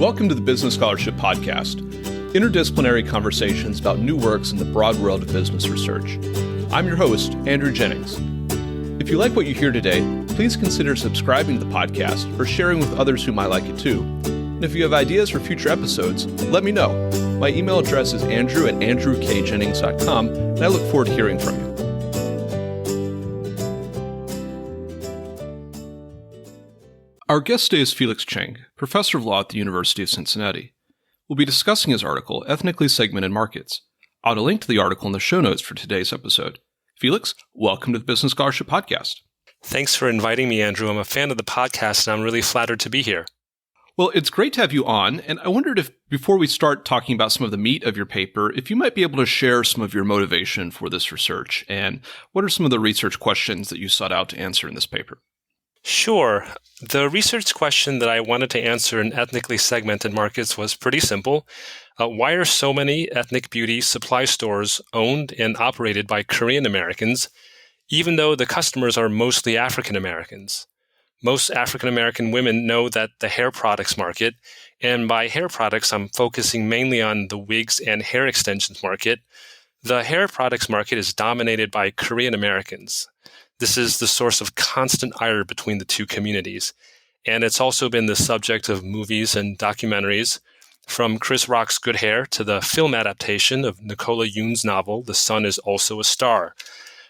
Welcome to the Business Scholarship Podcast, interdisciplinary conversations about new works in the broad world of business research. I'm your host, Andrew Jennings. If you like what you hear today, please consider subscribing to the podcast or sharing with others who might like it too. And if you have ideas for future episodes, let me know. My email address is andrew@andrewkjennings.com, and I look forward to hearing from you. Our guest today is Felix Chang, professor of law at the University of Cincinnati. We'll be discussing his article, Ethnically Segmented Markets. I'll add a link to the article in the show notes for today's episode. Felix, welcome to the Business Scholarship Podcast. Thanks for inviting me, Andrew. I'm a fan of the podcast, and I'm really flattered to be here. Well, it's great to have you on, and I wondered if, before we start talking about some of the meat of your paper, if you might be able to share some of your motivation for this research, and what are some of the research questions that you sought out to answer in this paper? Sure. The research question that I wanted to answer in ethnically segmented markets was pretty simple. Why are so many ethnic beauty supply stores owned and operated by Korean Americans, even though the customers are mostly African Americans? Most African American women know that the hair products market, and by hair products, I'm focusing mainly on the wigs and hair extensions market. The hair products market is dominated by Korean Americans. This is the source of constant ire between the two communities. And it's also been the subject of movies and documentaries, from Chris Rock's Good Hair to the film adaptation of Nicola Yoon's novel, The Sun is Also a Star.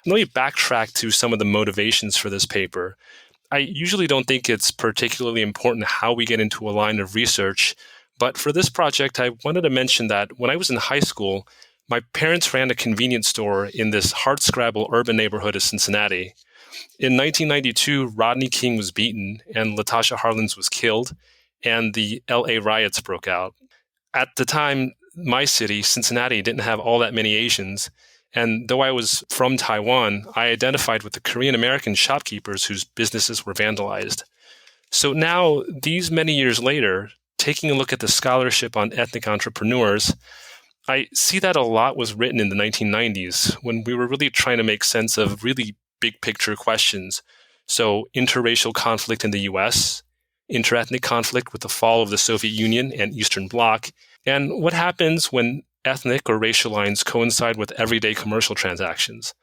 Let me backtrack to some of the motivations for this paper. I usually don't think it's particularly important how we get into a line of research, but for this project, I wanted to mention that when I was in high school, my parents ran a convenience store in this hardscrabble urban neighborhood of Cincinnati. In 1992, Rodney King was beaten and Latasha Harlins was killed, and the LA riots broke out. At the time, my city, Cincinnati, didn't have all that many Asians, and though I was from Taiwan, I identified with the Korean American shopkeepers whose businesses were vandalized. So now, these many years later, taking a look at the scholarship on ethnic entrepreneurs, I see that a lot was written in the 1990s when we were really trying to make sense of really big picture questions. So interracial conflict in the US, interethnic conflict with the fall of the Soviet Union and Eastern Bloc, and what happens when ethnic or racial lines coincide with everyday commercial transactions.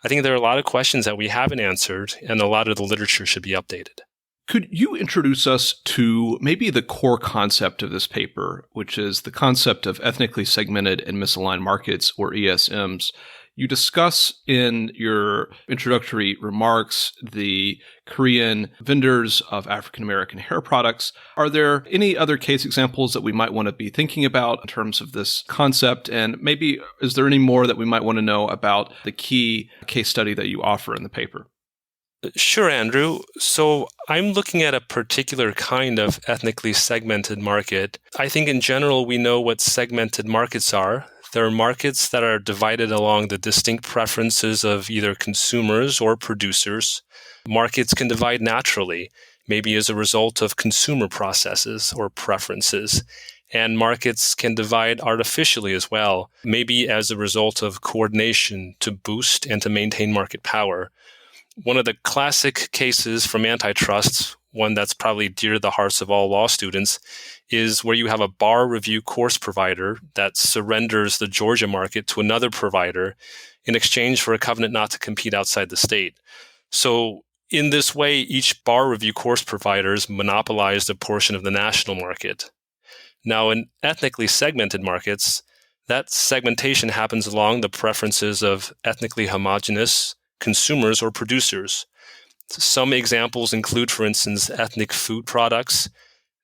I think there are a lot of questions that we haven't answered, and a lot of the literature should be updated. Could you introduce us to maybe the core concept of this paper, which is the concept of ethnically segmented and misaligned markets, or ESMs? You discuss in your introductory remarks the Korean vendors of African American hair products. Are there any other case examples that we might want to be thinking about in terms of this concept? And maybe is there any more that we might want to know about the key case study that you offer in the paper? Sure, Andrew. So I'm looking at a particular kind of ethnically segmented market. I think in general, we know what segmented markets are. There are markets that are divided along the distinct preferences of either consumers or producers. Markets can divide naturally, maybe as a result of consumer processes or preferences. And markets can divide artificially as well, maybe as a result of coordination to boost and to maintain market power. One of the classic cases from antitrust, one that's probably dear to the hearts of all law students, is where you have a bar review course provider that surrenders the Georgia market to another provider in exchange for a covenant not to compete outside the state. So in this way, each bar review course providers monopolized a portion of the national market. Now, in ethnically segmented markets, that segmentation happens along the preferences of ethnically homogeneous consumers or producers. Some examples include, for instance, ethnic food products.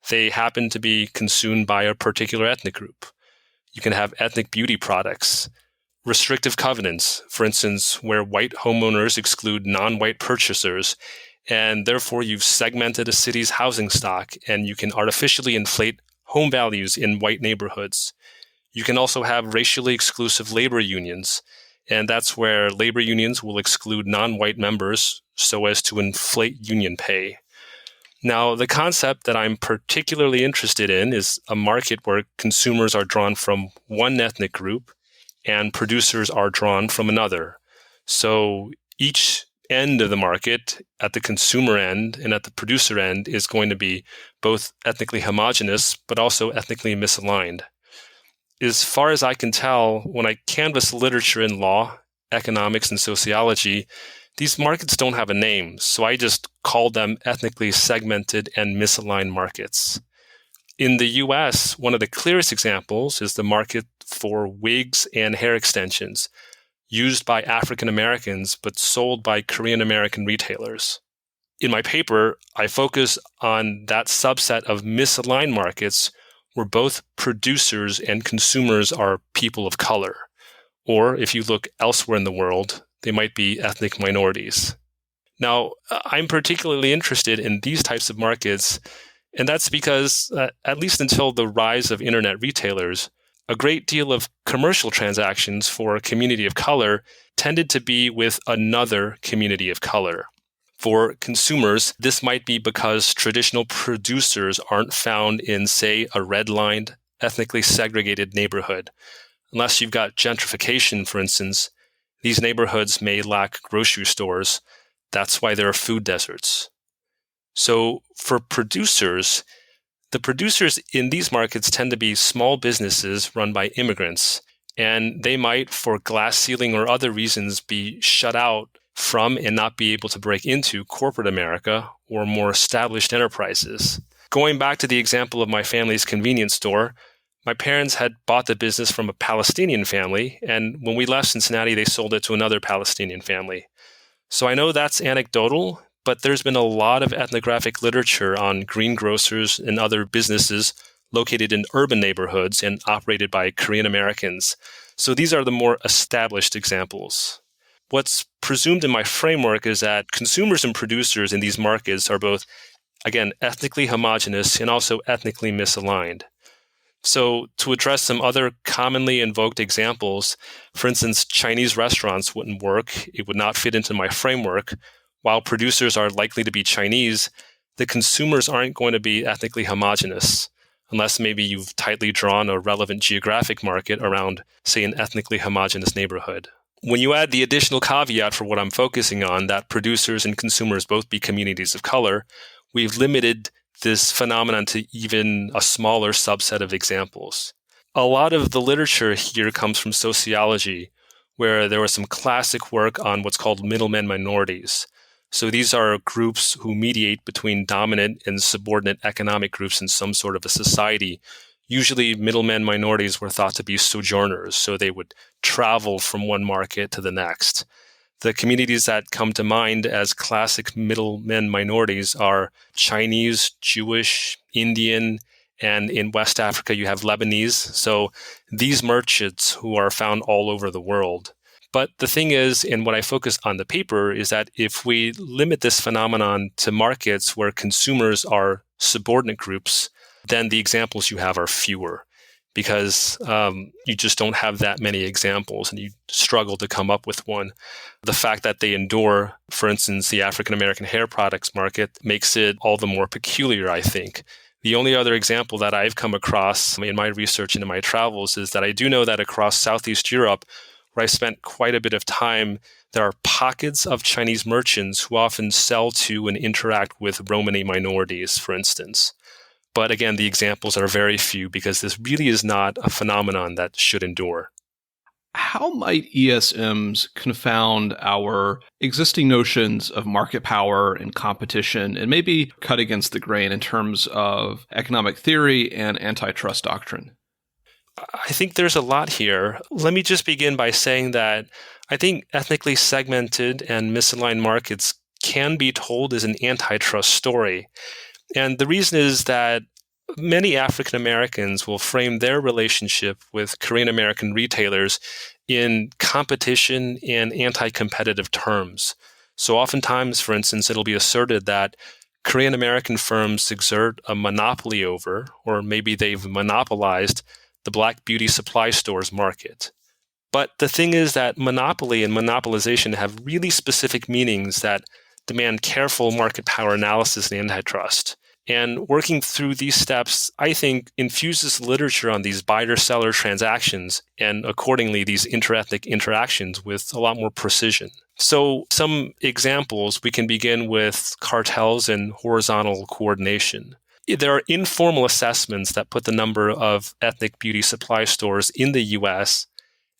They happen to be consumed by a particular ethnic group. You can have ethnic beauty products, restrictive covenants, for instance, where white homeowners exclude non-white purchasers, and therefore you've segmented a city's housing stock, and you can artificially inflate home values in white neighborhoods. You can also have racially exclusive labor unions, and that's where labor unions will exclude non-white members so as to inflate union pay. Now, the concept that I'm particularly interested in is a market where consumers are drawn from one ethnic group and producers are drawn from another. So each end of the market, at the consumer end and at the producer end, is going to be both ethnically homogenous, but also ethnically misaligned. As far as I can tell, when I canvass literature in law, economics, and sociology, these markets don't have a name, so I just call them ethnically segmented and misaligned markets. In the US, one of the clearest examples is the market for wigs and hair extensions, used by African Americans but sold by Korean American retailers. In my paper, I focus on that subset of misaligned markets where both producers and consumers are people of color. Or if you look elsewhere in the world, they might be ethnic minorities. Now, I'm particularly interested in these types of markets, and that's because, at least until the rise of internet retailers, a great deal of commercial transactions for a community of color tended to be with another community of color. For consumers, this might be because traditional producers aren't found in, say, a redlined, ethnically segregated neighborhood. Unless you've got gentrification, for instance, these neighborhoods may lack grocery stores. That's why there are food deserts. So for producers, the producers in these markets tend to be small businesses run by immigrants, and they might, for glass ceiling or other reasons, be shut out from and not be able to break into corporate America or more established enterprises. Going back to the example of my family's convenience store, my parents had bought the business from a Palestinian family, and when we left Cincinnati, they sold it to another Palestinian family. So I know that's anecdotal, but there's been a lot of ethnographic literature on greengrocers and other businesses located in urban neighborhoods and operated by Korean Americans. So these are the more established examples. What's presumed in my framework is that consumers and producers in these markets are both, again, ethnically homogenous and also ethnically misaligned. So to address some other commonly invoked examples, for instance, Chinese restaurants wouldn't work. It would not fit into my framework. While producers are likely to be Chinese, the consumers aren't going to be ethnically homogenous, unless maybe you've tightly drawn a relevant geographic market around, say, an ethnically homogenous neighborhood. When you add the additional caveat for what I'm focusing on, that producers and consumers both be communities of color, we've limited this phenomenon to even a smaller subset of examples. A lot of the literature here comes from sociology, where there was some classic work on what's called middlemen minorities. So these are groups who mediate between dominant and subordinate economic groups in some sort of a society. Usually middlemen minorities were thought to be sojourners, so they would travel from one market to the next. The communities that come to mind as classic middlemen minorities are Chinese, Jewish, Indian, and in West Africa you have Lebanese. So these merchants who are found all over the world. But the thing is, and what I focus on the paper, is that if we limit this phenomenon to markets where consumers are subordinate groups, then the examples you have are fewer because you just don't have that many examples and you struggle to come up with one. The fact that they endure, for instance, the African American hair products market makes it all the more peculiar, I think. The only other example that I've come across in my research and in my travels is that I do know that across Southeast Europe, where I spent quite a bit of time, there are pockets of Chinese merchants who often sell to and interact with Romani minorities, for instance. But again, the examples are very few because this really is not a phenomenon that should endure. How might ESMs confound our existing notions of market power and competition and maybe cut against the grain in terms of economic theory and antitrust doctrine? I think there's a lot here. Let me just begin by saying that I think ethnically segmented and misaligned markets can be told as an antitrust story. And the reason is that many African Americans will frame their relationship with Korean American retailers in competition and anti-competitive terms. So oftentimes, for instance, it'll be asserted that Korean American firms exert a monopoly over, or maybe they've monopolized the black beauty supply stores market. But the thing is that monopoly and monopolization have really specific meanings that demand careful market power analysis and antitrust. And working through these steps, I think, infuses literature on these buyer-seller transactions and accordingly these interethnic interactions with a lot more precision. So some examples, we can begin with cartels and horizontal coordination. There are informal assessments that put the number of ethnic beauty supply stores in the US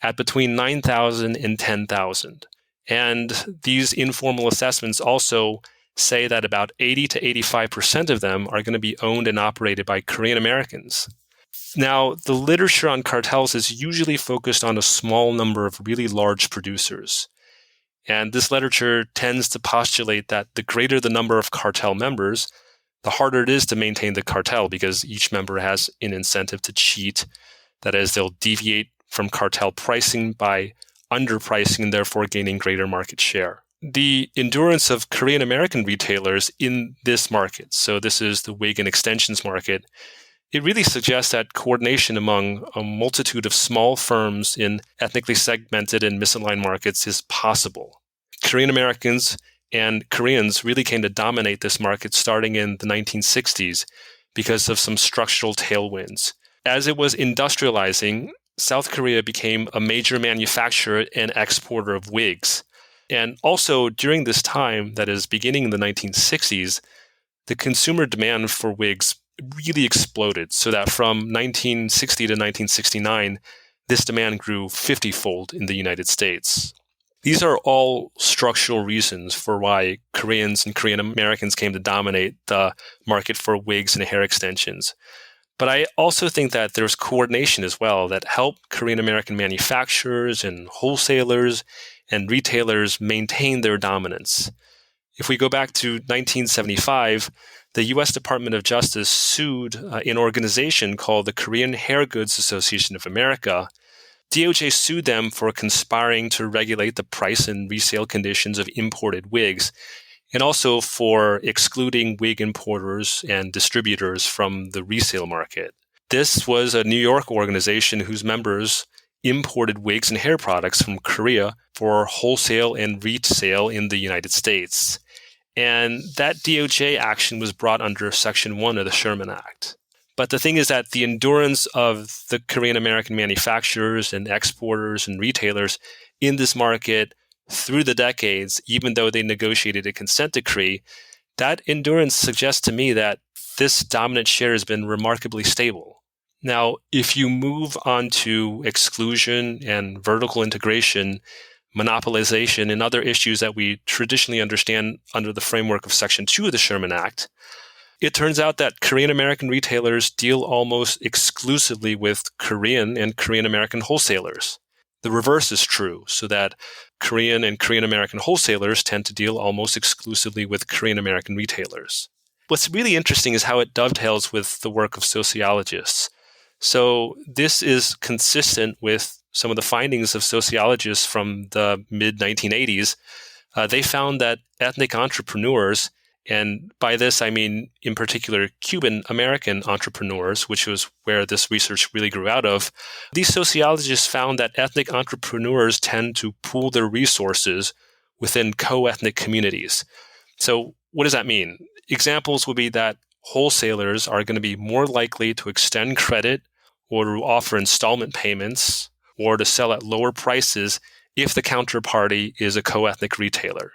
at between 9,000 and 10,000. And these informal assessments also say that about 80 to 85% of them are going to be owned and operated by Korean Americans. Now, the literature on cartels is usually focused on a small number of really large producers. And this literature tends to postulate that the greater the number of cartel members, the harder it is to maintain the cartel because each member has an incentive to cheat. That is, they'll deviate from cartel pricing by underpricing and therefore gaining greater market share. The endurance of Korean American retailers in this market, so this is the wig and extensions market, it really suggests that coordination among a multitude of small firms in ethnically segmented and misaligned markets is possible. Korean Americans and Koreans really came to dominate this market starting in the 1960s because of some structural tailwinds. As it was industrializing, South Korea became a major manufacturer and exporter of wigs. And also during this time, that is beginning in the 1960s, the consumer demand for wigs really exploded, so that from 1960 to 1969, this demand grew 50-fold in the United States. These are all structural reasons for why Koreans and Korean Americans came to dominate the market for wigs and hair extensions. But I also think that there's coordination as well that helped Korean American manufacturers and wholesalers and retailers maintain their dominance. If we go back to 1975, the U.S. Department of Justice sued an organization called the Korean Hair Goods Association of America. DOJ sued them for conspiring to regulate the price and resale conditions of imported wigs, and also for excluding wig importers and distributors from the resale market. This was a New York organization whose members imported wigs and hair products from Korea for wholesale and resale in the United States. And that DOJ action was brought under Section 1 of the Sherman Act. But the thing is that the endurance of the Korean American manufacturers and exporters and retailers in this market through the decades, even though they negotiated a consent decree, that endurance suggests to me that this dominant share has been remarkably stable. Now, if you move on to exclusion and vertical integration, monopolization, and other issues that we traditionally understand under the framework of Section 2 of the Sherman Act, it turns out that Korean American retailers deal almost exclusively with Korean and Korean American wholesalers. The reverse is true, so that Korean and Korean American wholesalers tend to deal almost exclusively with Korean American retailers. What's really interesting is how it dovetails with the work of sociologists. So this is consistent with some of the findings of sociologists from the mid-1980s. They found that ethnic entrepreneurs, and by this I mean in particular Cuban American entrepreneurs, which was where this research really grew out of, these sociologists found that ethnic entrepreneurs tend to pool their resources within co-ethnic communities. So what does that mean? Examples would be that wholesalers are going to be more likely to extend credit or to offer installment payments or to sell at lower prices if the counterparty is a co-ethnic retailer.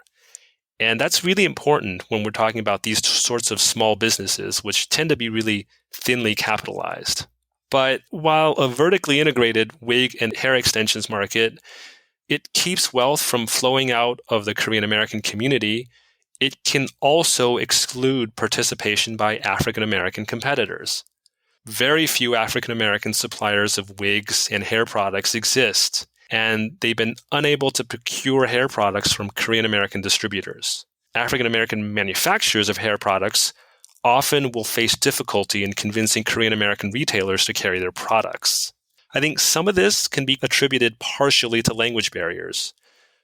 And that's really important when we're talking about these sorts of small businesses, which tend to be really thinly capitalized. But while a vertically integrated wig and hair extensions market, it keeps wealth from flowing out of the Korean American community, it can also exclude participation by African American competitors. Very few African American suppliers of wigs and hair products exist, and they've been unable to procure hair products from Korean American distributors. African American manufacturers of hair products often will face difficulty in convincing Korean American retailers to carry their products. I think some of this can be attributed partially to language barriers.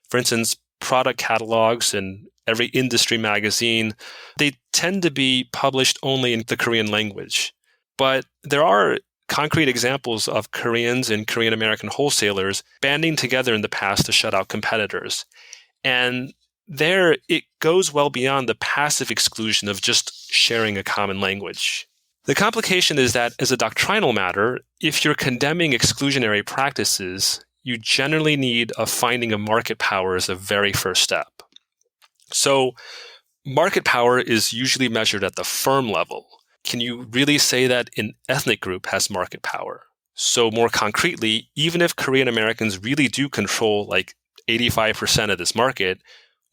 For instance, product catalogs and every industry magazine, they tend to be published only in the Korean language. But there are concrete examples of Koreans and Korean American wholesalers banding together in the past to shut out competitors. And there, it goes well beyond the passive exclusion of just sharing a common language. The complication is that as a doctrinal matter, if you're condemning exclusionary practices, you generally need a finding of market power as a very first step. So market power is usually measured at the firm level. Can you really say that an ethnic group has market power? So more concretely, even if Korean Americans really do control like 85% of this market,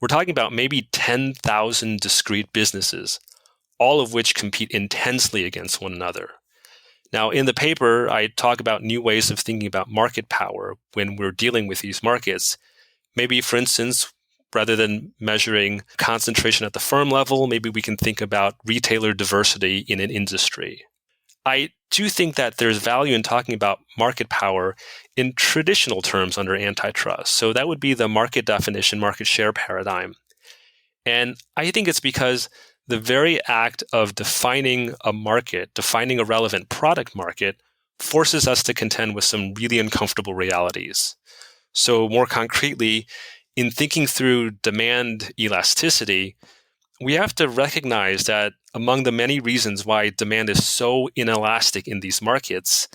we're talking about maybe 10,000 discrete businesses, all of which compete intensely against one another. Now, in the paper, I talk about new ways of thinking about market power when we're dealing with these markets. Maybe, for instance, rather than measuring concentration at the firm level, maybe we can think about retailer diversity in an industry. I do think that there's value in talking about market power in traditional terms under antitrust. So that would be the market definition, market share paradigm. And I think it's because the very act of defining a market, defining a relevant product market, forces us to contend with some really uncomfortable realities. So more concretely, in thinking through demand elasticity, we have to recognize that among the many reasons why demand is so inelastic in these markets,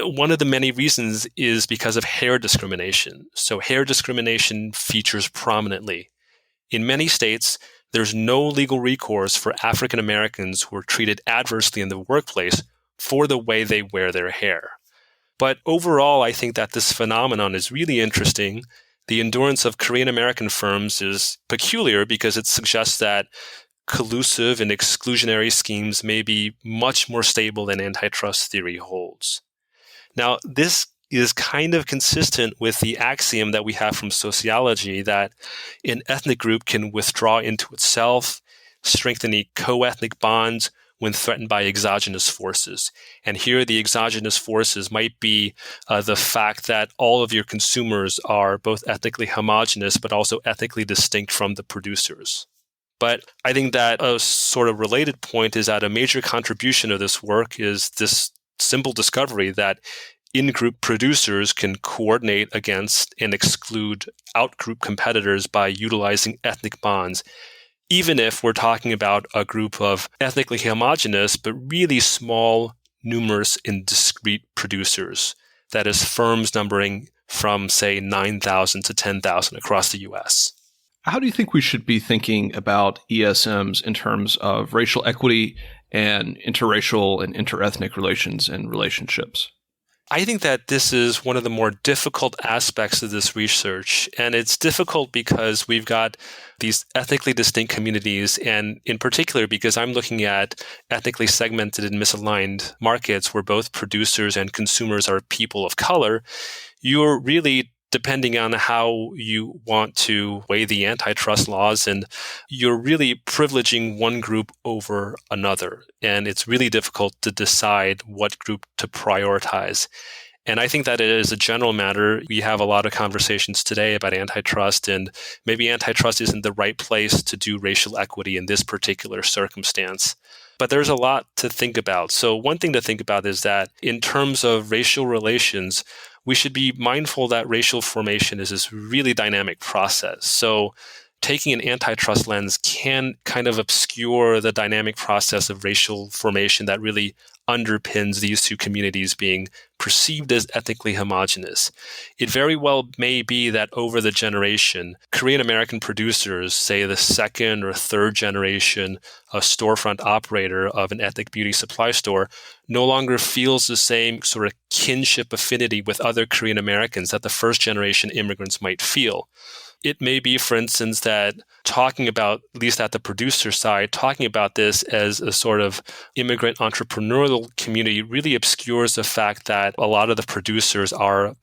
one of the many reasons is because of hair discrimination. So hair discrimination features prominently. In many states, there's no legal recourse for African Americans who are treated adversely in the workplace for the way they wear their hair. But overall, I think that this phenomenon is really interesting. The endurance of Korean American firms is peculiar because it suggests that collusive and exclusionary schemes may be much more stable than antitrust theory holds. Now, this is kind of consistent with the axiom that we have from sociology that an ethnic group can withdraw into itself, strengthening co-ethnic bonds when threatened by exogenous forces. And here the exogenous forces might be the fact that all of your consumers are both ethnically homogenous but also ethnically distinct from the producers. But I think that a sort of related point is that a major contribution of this work is this simple discovery that in-group producers can coordinate against and exclude out-group competitors by utilizing ethnic bonds, even if we're talking about a group of ethnically homogenous but really small, numerous, and discrete producers. That is, firms numbering from, say, 9,000 to 10,000 across the U.S. How do you think we should be thinking about ESMs in terms of racial equity and interracial and interethnic relations and relationships? I think that this is one of the more difficult aspects of this research. And it's difficult because we've got these ethnically distinct communities, and in particular because I'm looking at ethnically segmented and misaligned markets where both producers and consumers are people of color. You're really depending on how you want to weigh the antitrust laws, and you're really privileging one group over another. And it's really difficult to decide what group to prioritize. And I think that it is a general matter. We have a lot of conversations today about antitrust, and maybe antitrust isn't the right place to do racial equity in this particular circumstance. But there's a lot to think about. So one thing to think about is that in terms of racial relations, we should be mindful that racial formation is this really dynamic process. So taking an antitrust lens can kind of obscure the dynamic process of racial formation that really underpins these two communities being perceived as ethnically homogenous. It very well may be that over the generation, Korean American producers, say the second or third generation of storefront operator of an ethnic beauty supply store, no longer feels the same sort of kinship affinity with other Korean Americans that the first generation immigrants might feel. It may be, for instance, that talking about, at least at the producer side, talking about this as a sort of immigrant entrepreneurial community really obscures the fact that a lot of the producers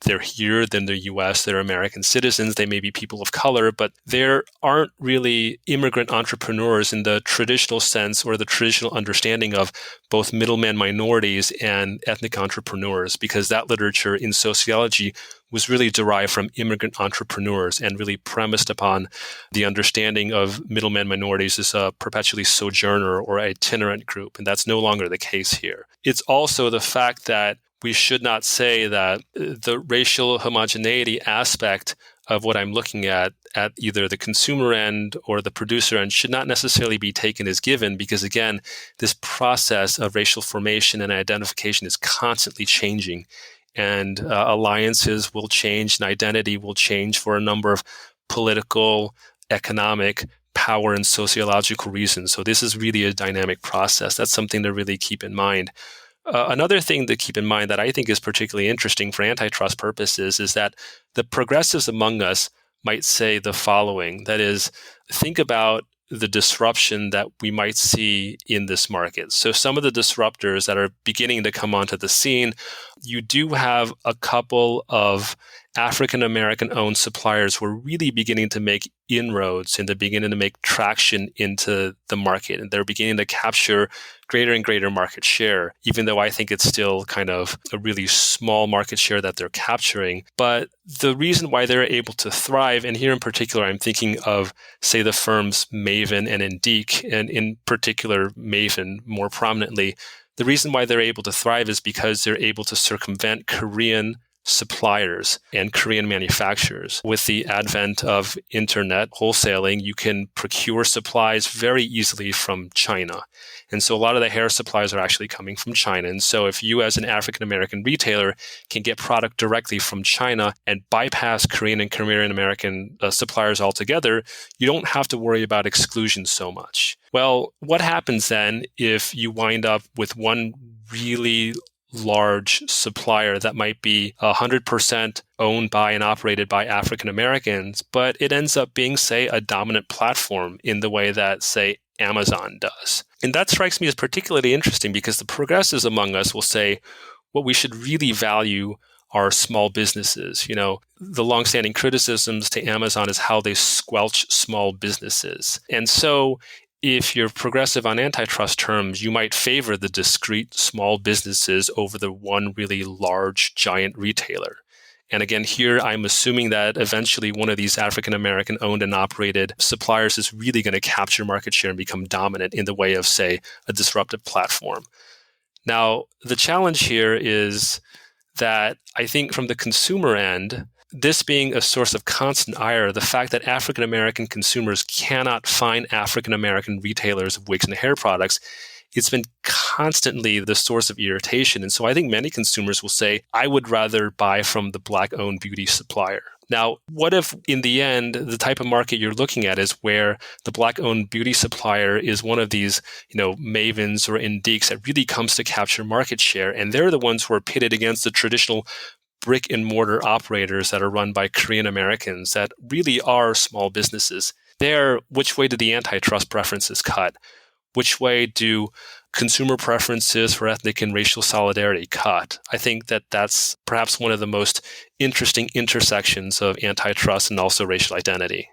they're here, then they're US, they're American citizens, they may be people of color, but there aren't really immigrant entrepreneurs in the traditional sense or the traditional understanding of both middleman minorities and ethnic entrepreneurs, because that literature in sociology was really derived from immigrant entrepreneurs and really premised upon the understanding of middleman minorities as a perpetually sojourner or itinerant group. And that's no longer the case here. It's also the fact that we should not say that the racial homogeneity aspect of what I'm looking at either the consumer end or the producer end should not necessarily be taken as given, because again, this process of racial formation and identification is constantly changing. and alliances will change and identity will change for a number of political, economic, power, and sociological reasons. So this is really a dynamic process. That's something to really keep in mind. Another thing to keep in mind that I think is particularly interesting for antitrust purposes is that the progressives among us might say the following. That is, think about the disruption that we might see in this market. So some of the disruptors that are beginning to come onto the scene, you do have a couple of African American owned suppliers who are really beginning to make inroads and they're beginning to make traction into the market. And they're beginning to capture greater and greater market share, even though I think it's still kind of a really small market share that they're capturing. But the reason why they're able to thrive, and here in particular, I'm thinking of, say, the firms Maven and Indique, and in particular, Maven more prominently, the reason why they're able to thrive is because they're able to circumvent Korean suppliers and Korean manufacturers. With the advent of internet wholesaling, you can procure supplies very easily from China. And so a lot of the hair supplies are actually coming from China. And so if you as an African-American retailer can get product directly from China and bypass Korean and Korean-American suppliers altogether, you don't have to worry about exclusion so much. Well, what happens then if you wind up with one really large supplier that might be 100% owned by and operated by African Americans, but it ends up being, say, a dominant platform in the way that, say, Amazon does? And that strikes me as particularly interesting because the progressives among us will say what we should really value are small businesses. You know, the longstanding criticisms to Amazon is how they squelch small businesses. And so if you're progressive on antitrust terms, you might favor the discrete small businesses over the one really large giant retailer. And again, here I'm assuming that eventually one of these African-American owned and operated suppliers is really going to capture market share and become dominant in the way of, say, a disruptive platform. Now, the challenge here is that I think from the consumer end, this being a source of constant ire, the fact that African-American consumers cannot find African-American retailers of wigs and hair products, it's been constantly the source of irritation. And so I think many consumers will say, I would rather buy from the Black-owned beauty supplier. Now, what if in the end, the type of market you're looking at is where the Black-owned beauty supplier is one of these, Mavens or Indiques that really comes to capture market share, and they're the ones who are pitted against the traditional brick and mortar operators that are run by Korean Americans that really are small businesses. There, which way do the antitrust preferences cut? Which way do consumer preferences for ethnic and racial solidarity cut? I think that that's perhaps one of the most interesting intersections of antitrust and also racial identity.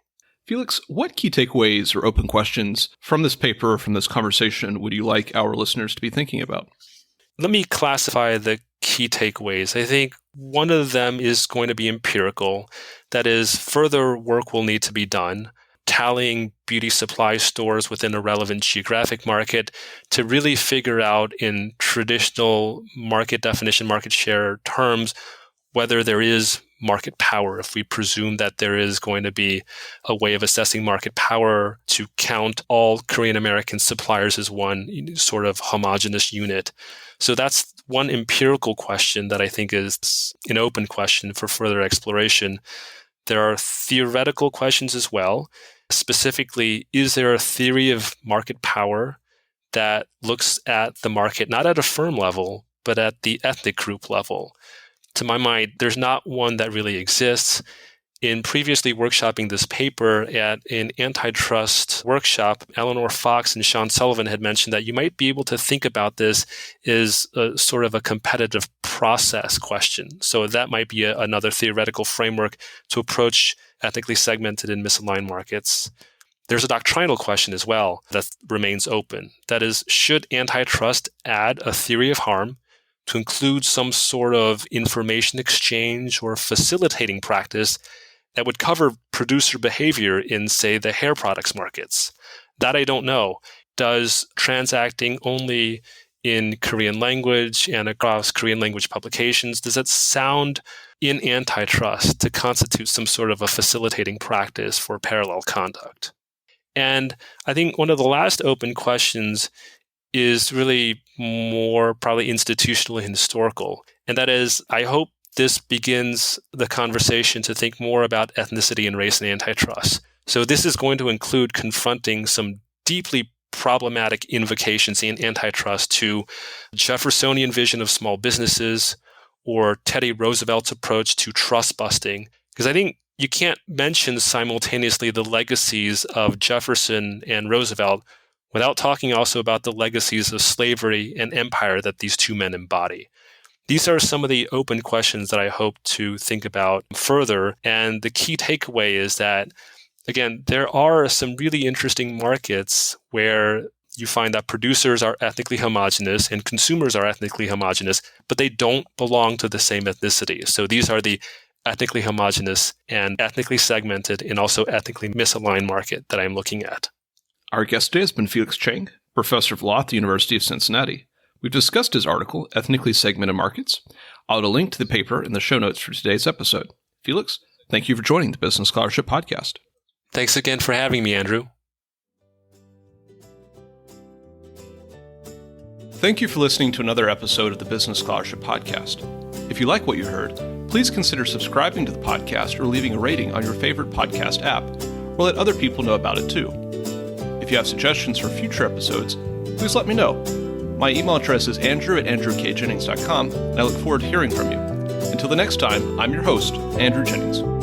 Felix, what key takeaways or open questions from this paper, from this conversation, would you like our listeners to be thinking about? Let me classify the key takeaways. I think one of them is going to be empirical. That is, further work will need to be done, tallying beauty supply stores within a relevant geographic market to really figure out in traditional market definition, market share terms, whether there is market power. If we presume that there is going to be a way of assessing market power to count all Korean American suppliers as one sort of homogeneous unit. So that's one empirical question that I think is an open question for further exploration. There are theoretical questions as well. Specifically, is there a theory of market power that looks at the market not at a firm level, but at the ethnic group level? To my mind, there's not one that really exists. In previously workshopping this paper at an antitrust workshop, Eleanor Fox and Sean Sullivan had mentioned that you might be able to think about this as a sort of a competitive process question. So that might be another theoretical framework to approach ethnically segmented and misaligned markets. There's a doctrinal question as well that remains open. That is, should antitrust add a theory of harm to include some sort of information exchange or facilitating practice that would cover producer behavior in, say, the hair products markets? That I don't know. Does transacting only in Korean language and across Korean language publications, does that sound in antitrust to constitute some sort of a facilitating practice for parallel conduct? And I think one of the last open questions is really more probably institutional and historical. And that is, I hope this begins the conversation to think more about ethnicity and race and antitrust. So this is going to include confronting some deeply problematic invocations in antitrust to Jeffersonian vision of small businesses or Teddy Roosevelt's approach to trust busting. Because I think you can't mention simultaneously the legacies of Jefferson and Roosevelt without talking also about the legacies of slavery and empire that these two men embody. These are some of the open questions that I hope to think about further. And the key takeaway is that, again, there are some really interesting markets where you find that producers are ethnically homogenous and consumers are ethnically homogenous, but they don't belong to the same ethnicity. So these are the ethnically homogenous and ethnically segmented and also ethnically misaligned market that I'm looking at. Our guest today has been Felix Chang, professor of law at the University of Cincinnati. We've discussed his article, Ethnically Segmented Markets. I'll add a link to the paper in the show notes for today's episode. Felix, thank you for joining the Business Scholarship Podcast. Thanks again for having me, Andrew. Thank you for listening to another episode of the Business Scholarship Podcast. If you like what you heard, please consider subscribing to the podcast or leaving a rating on your favorite podcast app, or let other people know about it too. If you have suggestions for future episodes, please let me know. My email address is andrew@andrewkjennings.com, and I look forward to hearing from you. Until the next time, I'm your host, Andrew Jennings.